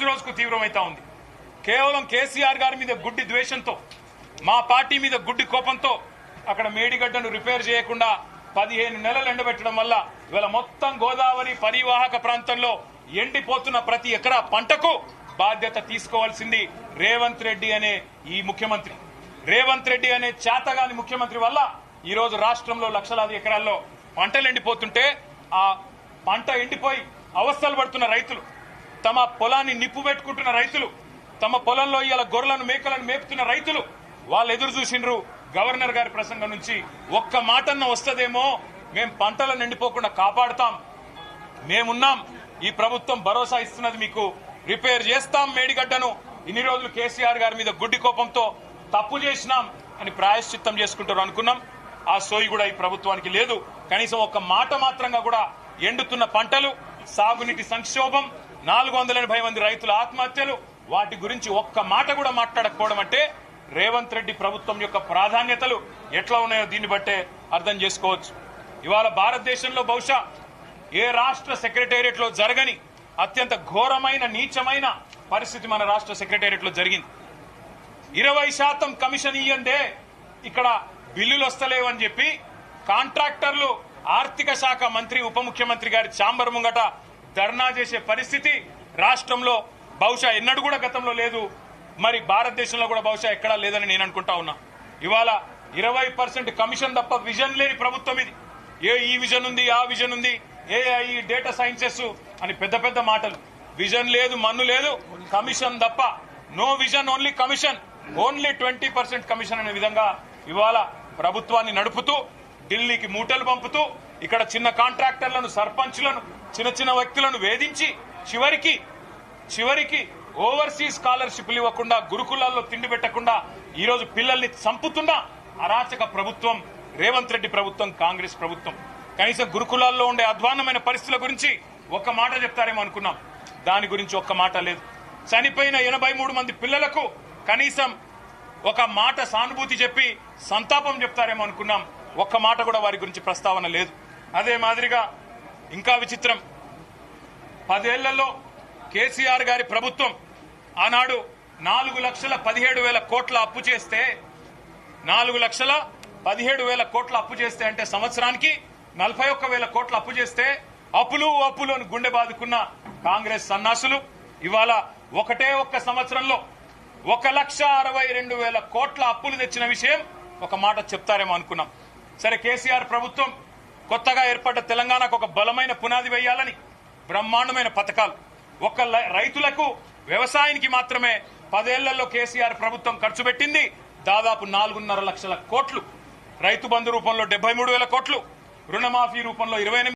రోజుకు తీవ్రమైతా ఉంది. కేవలం కేసీఆర్ గారి మీద గుడ్డి ద్వేషంతో, మా పార్టీ మీద గుడ్డి కోపంతో అక్కడ మేడిగడ్డను రిపేర్ చేయకుండా 15 నెలలు ఎండబెట్టడం వల్ల ఇవాళ మొత్తం గోదావరి పరివాహక ప్రాంతంలో ఎండిపోతున్న ప్రతి ఎకరా పంటకు బాధ్యత తీసుకోవాల్సింది రేవంత్ రెడ్డి అనే ఈ ముఖ్యమంత్రి. రేవంత్ రెడ్డి అనే చేతగాని ముఖ్యమంత్రి వల్ల ఈ రోజు రాష్ట్రంలో లక్షలాది ఎకరాల్లో పంటలు ఎండిపోతుంటే, ఆ పంట ఎండిపోయి అవస్థలు పడుతున్న రైతులు, తమ పొలాన్ని నిప్పు పెట్టుకుంటున్న రైతులు, తమ పొలంలో ఇలా గొర్రెలను మేకలను మేపుతున్న రైతులు వాళ్ళు ఎదురు చూసిండ్రు. గవర్నర్ గారి ప్రసంగం నుంచి ఒక్క మాటన్న వస్తదేమో, మేం పంటలను ఎండిపోకుండా కాపాడుతాం, మేమున్నాం, ఈ ప్రభుత్వం భరోసా ఇస్తున్నది, మీకు రిపేర్ చేస్తాం మేడిగడ్డను, ఇన్ని రోజులు కేసీఆర్ గారి మీద గుడ్డి కోపంతో తప్పు చేసినాం అని ప్రాయశ్చిత్తం చేసుకుంటారు అనుకున్నాం. ఆ సోయి కూడా ఈ ప్రభుత్వానికి లేదు. కనీసం ఒక్క మాట మాత్రంగా కూడా ఎండుతున్న పంటలు, సాగునీటి సంక్షోభం, 480 మంది రైతుల ఆత్మహత్యలు, వాటి గురించి ఒక్క మాట కూడా మాట్లాడకపోవడం అంటే రేవంత్ రెడ్డి ప్రభుత్వం యొక్క ప్రాధాన్యతలు ఎట్లా ఉన్నాయో దీన్ని బట్టే అర్థం చేసుకోవచ్చు. ఇవాళ భారతదేశంలో బహుశా ఏ రాష్ట్ర సెక్రటేరియట్ లో జరగని అత్యంత ఘోరమైన నీచమైన పరిస్థితి మన రాష్ట్ర సెక్రటేరియట్ లో జరిగింది. 20% కమిషన్ ఇయ్యందే ఇక్కడ బిల్లులు వస్తలేవని చెప్పి కాంట్రాక్టర్లు ఆర్థిక శాఖ మంత్రి, ఉప ముఖ్యమంత్రి గారి ఛాంబర్ ముంగట ధర్నా చేసే పరిస్థితి రాష్ట్రంలో బహుశా ఎన్నడూ కూడా గతంలో లేదు, మరి భారతదేశంలో కూడా బహుశా ఎక్కడా లేదని నేను అనుకుంటా ఉన్నా. ఇవాళ 20% కమిషన్ తప్ప విజన్ లేని ప్రభుత్వం ఇది. ఈ విజన్ ఉంది, ఆ విజన్ ఉంది, ఏఐ, డేటా సైన్సెస్ అని పెద్ద పెద్ద మాటలు. విజన్ లేదు, మన్ను లేదు, కమిషన్ తప్ప. No vision, only commission, only 20% commission అనే విధంగా ఇవాళ ప్రభుత్వాన్ని నడుపుతూ, ఢిల్లీకి మూటలు పంపుతూ, ఇక్కడ చిన్న కాంట్రాక్టర్లను, సర్పంచ్లను, చిన్న చిన్న వ్యక్తులను వేధించి చివరికి ఓవర్సీస్ స్కాలర్షిప్లు ఇవ్వకుండా, గురుకులాల్లో తిండి పెట్టకుండా ఈ రోజు పిల్లల్ని చంపుతున్న అరాచక ప్రభుత్వం రేవంత్ రెడ్డి ప్రభుత్వం, కాంగ్రెస్ ప్రభుత్వం. కనీసం గురుకులాల్లో ఉండే అధ్వాన్నమైన పరిస్థితుల గురించి ఒక్క మాట చెప్తారేమో అనుకున్నాం, దాని గురించి ఒక్క మాట లేదు. చనిపోయిన 83 మంది పిల్లలకు కనీసం ఒక మాట సానుభూతి చెప్పి సంతాపం చెప్తారేమో అనుకున్నాం, ఒక్క మాట కూడా వారి గురించి ప్రస్తావన లేదు. అదే మాదిరిగా ఇంకా విచిత్రం, 10 ఏళ్లలో కేసీఆర్ గారి ప్రభుత్వం ఆనాడు 4,17,000 కోట్ల అప్పు చేస్తే, 4,17,000 కోట్ల అప్పు చేస్తే అంటే సంవత్సరానికి 41,000 కోట్ల అప్పు చేస్తే అప్పులు అని గుండె బాదుకున్న కాంగ్రెస్ సన్నాసులు ఇవాళ ఒక్క సంవత్సరంలో 1,62,000 కోట్ల అప్పులు తెచ్చిన విషయం ఒక మాట చెప్తారేమో అనుకున్నాం. సరే, కేసీఆర్ ప్రభుత్వం కొత్తగా ఏర్పడ్డ తెలంగాణకు ఒక బలమైన పునాది వేయాలని బ్రహ్మాండమైన పథకాలు, ఒక్క రైతులకు, వ్యవసాయానికి మాత్రమే 10 ఏళ్లలో కేసీఆర్ ప్రభుత్వం ఖర్చు పెట్టింది దాదాపు 4.5 లక్షల కోట్లు. రైతు బంధు రూపంలో 73,000 కోట్లు, రుణమాఫీ రూపంలో 28